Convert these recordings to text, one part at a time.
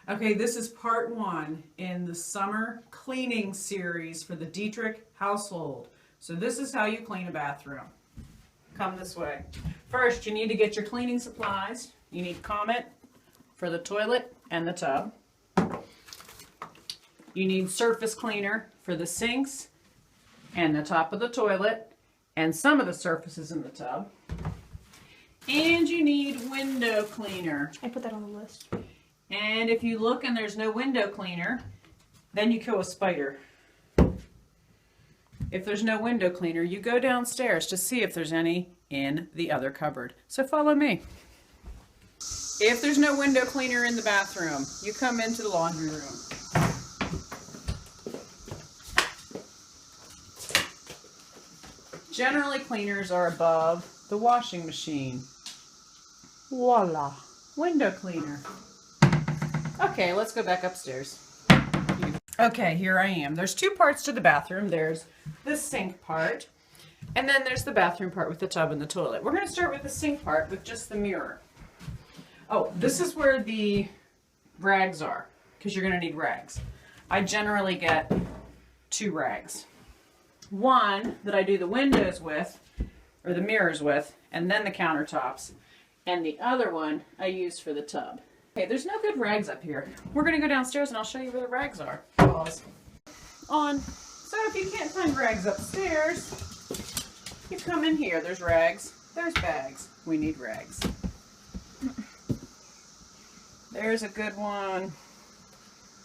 Okay, this is part 1 in the summer cleaning series for the Dietrich household. So this is how you clean a bathroom. Come this way. First, you need to get your cleaning supplies. You need Comet for the toilet and the tub. You need surface cleaner for the sinks and the top of the toilet and some of the surfaces in the tub. And you need window cleaner. I put that on the list. And if you look and there's no window cleaner, then you kill a spider. If there's no window cleaner, you go downstairs to see if there's any in the other cupboard. So follow me. If there's no window cleaner in the bathroom, you come into the laundry room. Generally, cleaners are above the washing machine. Voila, window cleaner. Okay, let's go back upstairs. Okay, here I am. There's 2 parts to the bathroom. There's the sink part, and then there's the bathroom part with the tub and the toilet. We're going to start with the sink part with just the mirror. Oh, this is where the rags are, because you're going to need rags. I generally get 2 rags. One that I do the windows with, or the mirrors with, and then the countertops. And the other one I use for the tub. Okay, there's no good rags up here. We're going to go downstairs and I'll show you where the rags are. Pause. On. So if you can't find rags upstairs, you come in here. There's rags. There's bags. We need rags. There's a good one.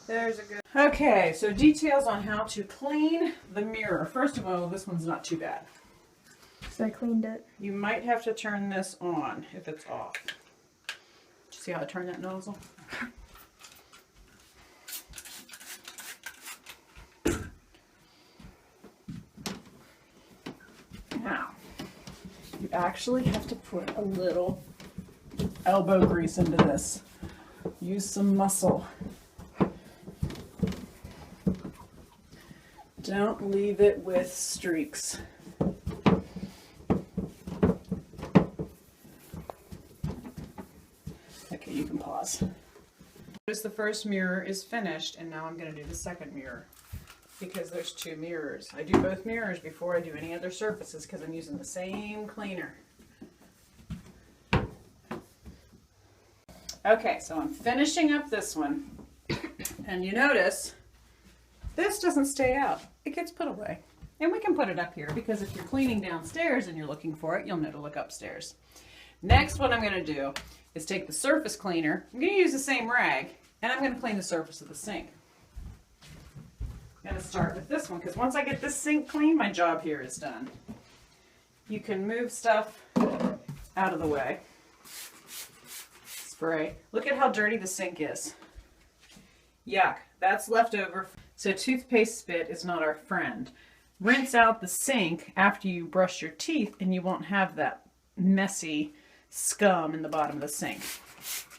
There's a good... Okay, so details on how to clean the mirror. First of all, this one's not too bad. So I cleaned it. You might have to turn this on if it's off. See how I turn that nozzle? Now, you actually have to put a little elbow grease into this. Use some muscle. Don't leave it with streaks. Okay, you can pause. Notice the first mirror is finished, and now I'm going to do the second mirror because there's 2 mirrors. I do both mirrors before I do any other surfaces because I'm using the same cleaner. Okay, so I'm finishing up this one, and you notice this doesn't stay out. It gets put away. And we can put it up here because if you're cleaning downstairs and you're looking for it, you'll know to look upstairs. Next, what I'm going to do is take the surface cleaner. I'm going to use the same rag, and I'm going to clean the surface of the sink. I'm going to start with this one because once I get this sink clean, my job here is done. You can move stuff out of the way. Spray. Look at how dirty the sink is. Yuck, that's left over. So toothpaste spit is not our friend. Rinse out the sink after you brush your teeth and you won't have that messy scum in the bottom of the sink.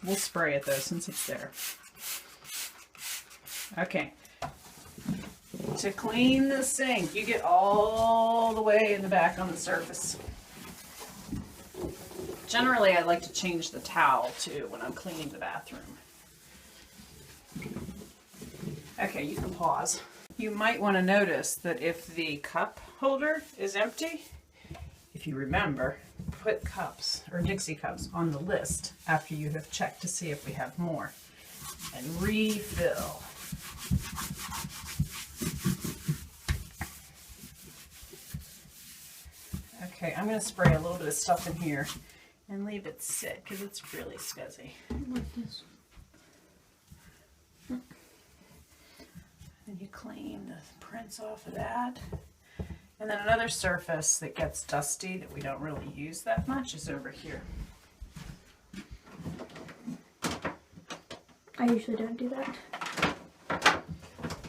We'll spray it though since it's there. Okay. To clean the sink, you get all the way in the back on the surface. Generally, I like to change the towel too when I'm cleaning the bathroom. Okay, you can pause. You might want to notice that if the cup holder is empty, if you remember, put cups or Dixie cups on the list after you have checked to see if we have more. And refill. Okay, I'm going to spray a little bit of stuff in here and leave it sit because it's really scuzzy. Like this. And you clean the prints off of that. And then another surface that gets dusty that we don't really use that much is over here. I usually don't do that.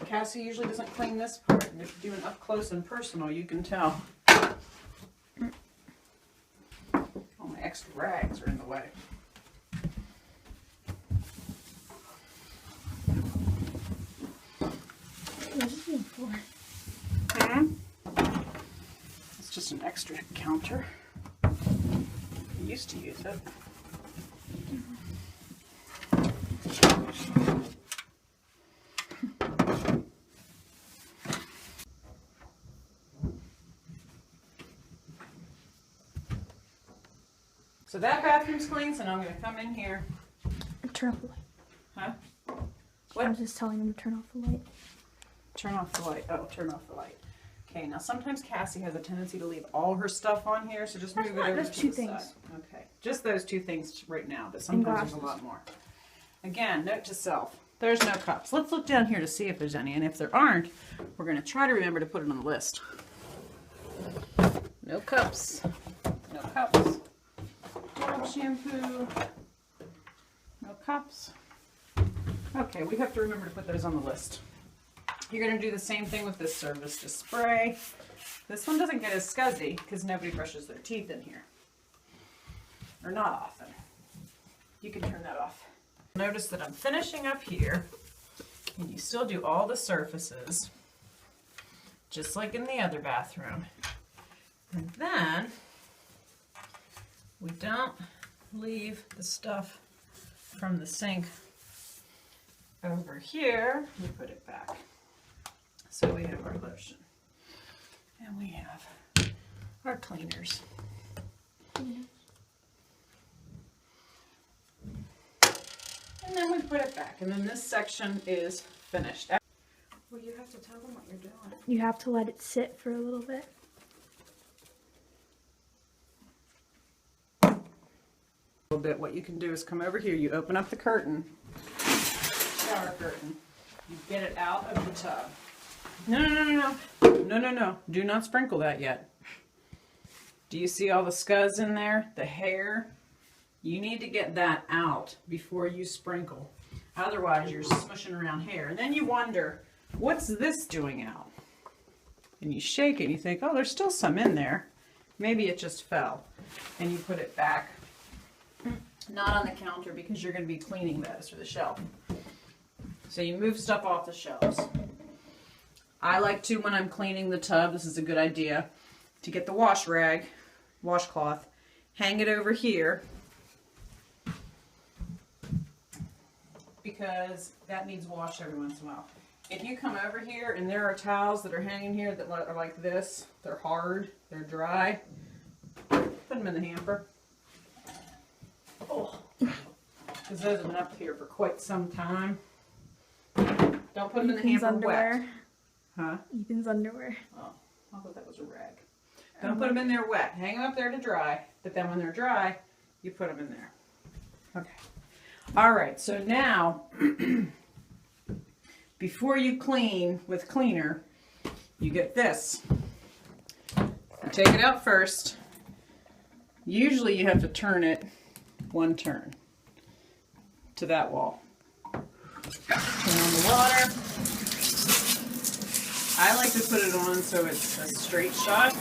Cassie usually doesn't clean this part, and if you're doing up close and personal, you can tell. All my extra rags are in the way. What is it for? It's just an extra counter. I used to use it. So that bathroom's clean, so now I'm going to come in here. Turn off the light. Huh? I was just telling him to turn off the light. Turn off the light. Oh, turn off the light. Okay, now sometimes Cassie has a tendency to leave all her stuff on here, so just move it over to the two side. things. Okay, just those two things right now, but sometimes there's a lot more. Again, note to self, there's no cups. Let's look down here to see if there's any, and if there aren't, we're going to try to remember to put it on the list. No cups. No cups. No shampoo. No cups. Okay, we have to remember to put those on the list. You're going to do the same thing with this service to spray. This one doesn't get as scuzzy because nobody brushes their teeth in here. Or not often. You can turn that off. Notice that I'm finishing up here, and you still do all the surfaces, just like in the other bathroom. And then, we don't leave the stuff from the sink over here. We put it back. So we have our lotion, and we have our cleaners. And then we put it back, and then this section is finished. Well, you have to tell them what you're doing. You have to let it sit for a little bit. A little bit. What you can do is come over here. You open up the curtain, shower curtain. You get it out of the tub. No. Do not sprinkle that yet. Do you see all the scuzz in there? The hair? You need to get that out before you sprinkle. Otherwise, you're smushing around hair. And then you wonder, what's this doing out? And you shake it and you think, oh, there's still some in there. Maybe it just fell. And you put it back. Not on the counter because you're going to be cleaning those or the shelf. So you move stuff off the shelves. I like to, when I'm cleaning the tub, this is a good idea, to get the wash rag, washcloth, hang it over here, because that needs wash every once in a while. If you come over here and there are towels that are hanging here that are like this, they're hard, they're dry, put them in the hamper. Oh, because those have been up here for quite some time. Don't put them in the hamper wet. Huh? Ethan's underwear. Oh, I thought that was a rag. Don't put them in there wet. Hang them up there to dry, but then when they're dry, you put them in there. Okay. All right, so now, before you clean with cleaner, you get this. You take it out first. Usually you have to turn it one turn to that wall. Turn on the water. I like to put it on so it's a straight shot.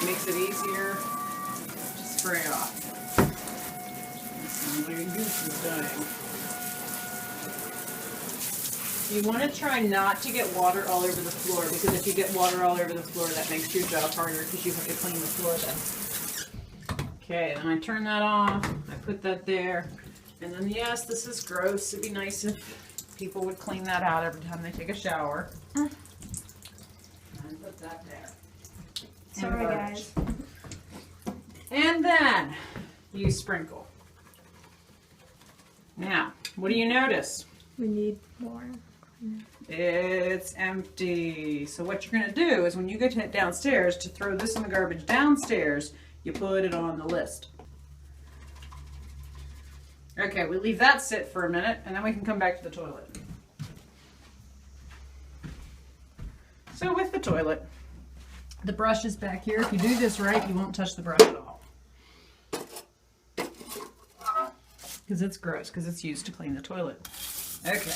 Makes it easier to spray off. It sounds like a goose is dying. You want to try not to get water all over the floor, because if you get water all over the floor, that makes your job harder because you have to clean the floor then. Okay, then I turn that off. I put that there. And then, yes, this is gross. It'd be nice if people would clean that out every time they take a shower. And put that there. Sorry, guys. And then you sprinkle. Now, what do you notice? We need more. It's empty. So what you're going to do is when you get downstairs to throw this in the garbage downstairs, you put it on the list. Okay, we leave that sit for a minute, and then we can come back to the toilet. So with the toilet, the brush is back here. If you do this right, you won't touch the brush at all. Because it's gross, because it's used to clean the toilet. Okay.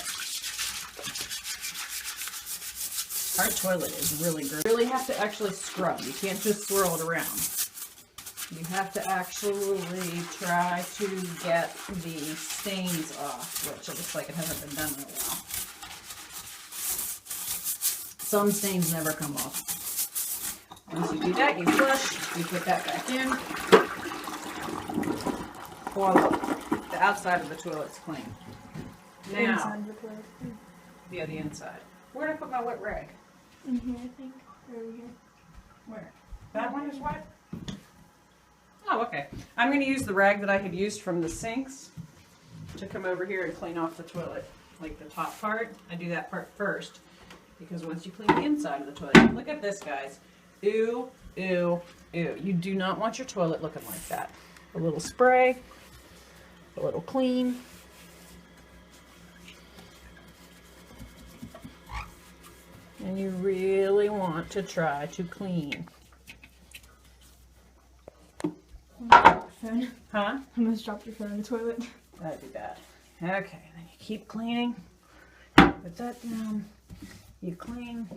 Our toilet is really gross. You really have to actually scrub. You can't just swirl it around. You have to actually try to get the stains off, which it looks like it hasn't been done in a while. Some stains never come off. Once you do that, you flush, you put that back in. Voila. The outside of the toilet's clean. Now, Inside the toilet. yeah, the inside. Where did I put my wet rag? In here, I think. Or over here. Where? That one is wet? Oh, okay. I'm going to use the rag that I had used from the sinks to come over here and clean off the toilet. Like the top part, I do that part first. Because once you clean the inside of the toilet, look at this, guys. Ew, ew, ew. You do not want your toilet looking like that. A little spray, a little clean. And you really want to try to clean. Phone. Huh? I almost dropped your phone in the toilet. That'd be bad. Okay, then you keep cleaning. Put that down. You clean.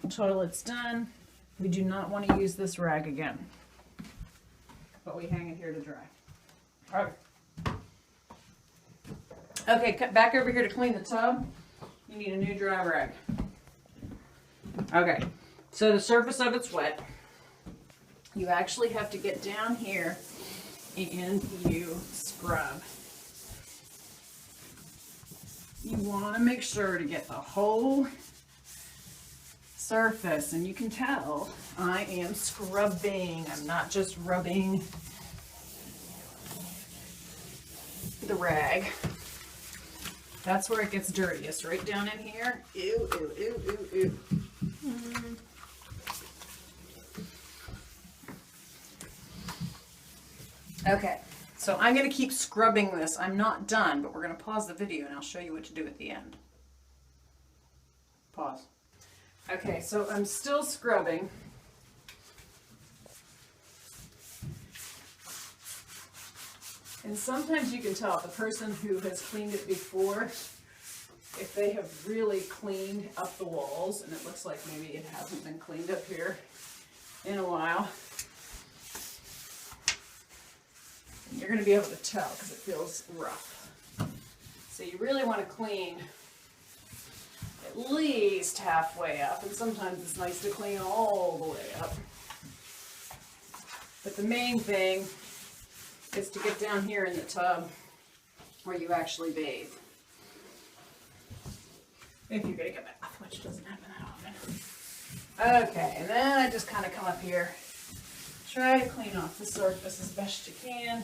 Toilet's done. We do not want to use this rag again. But we hang it here to dry. All right. Okay, cut back over here to clean the tub. You need a new dry rag. Okay, so the surface of it's wet. You actually have to get down here and you scrub. You want to make sure to get the whole surface, and you can tell I am scrubbing. I'm not just rubbing the rag. That's where it gets dirtiest, right down in here. Ew, ew, ew, ew, ew. Okay, so I'm going to keep scrubbing this. I'm not done, but we're going to pause the video and I'll show you what to do at the end. Pause. Okay, so I'm still scrubbing. And sometimes you can tell the person who has cleaned it before, if they have really cleaned up the walls, and it looks like maybe it hasn't been cleaned up here in a while. You're going to be able to tell because it feels rough. So you really want to clean at least halfway up, and sometimes it's nice to clean all the way up. But the main thing is to get down here in the tub where you actually bathe. If you're going to get a bath, which doesn't happen that often. Okay, and then I just kind of come up here, try to clean off the surface as best you can.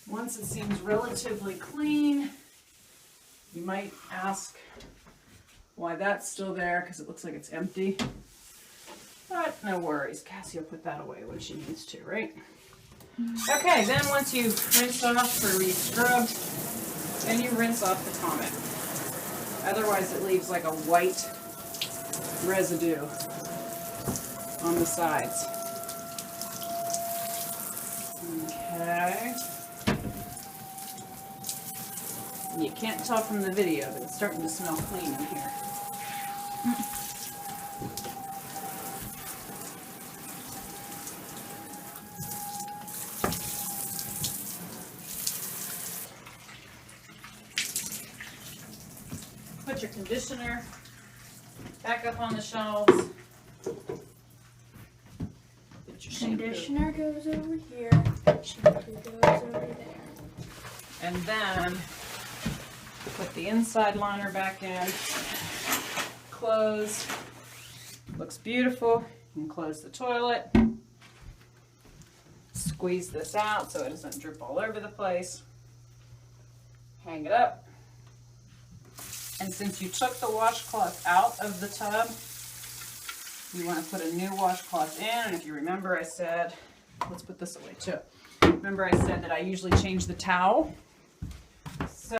Once it seems relatively clean, you might ask why that's still there, because it looks like it's empty. But no worries, Cassie will put that away when she needs to, right? Okay, then once you've rinsed off or re-scrubbed, then you rinse off the Comet. Otherwise it leaves like a white residue on the sides. Okay. You can't tell from the video, but it's starting to smell clean in here. Put your conditioner back up on the shelves. Put your shampoo. Conditioner goes over here. Shampoo goes over there. And then put the inside liner back in. Close. Looks beautiful. You can close the toilet. Squeeze this out so it doesn't drip all over the place. Hang it up. And since you took the washcloth out of the tub, you want to put a new washcloth in. And if you remember, I said, let's put this away too. Remember I said that I usually change the towel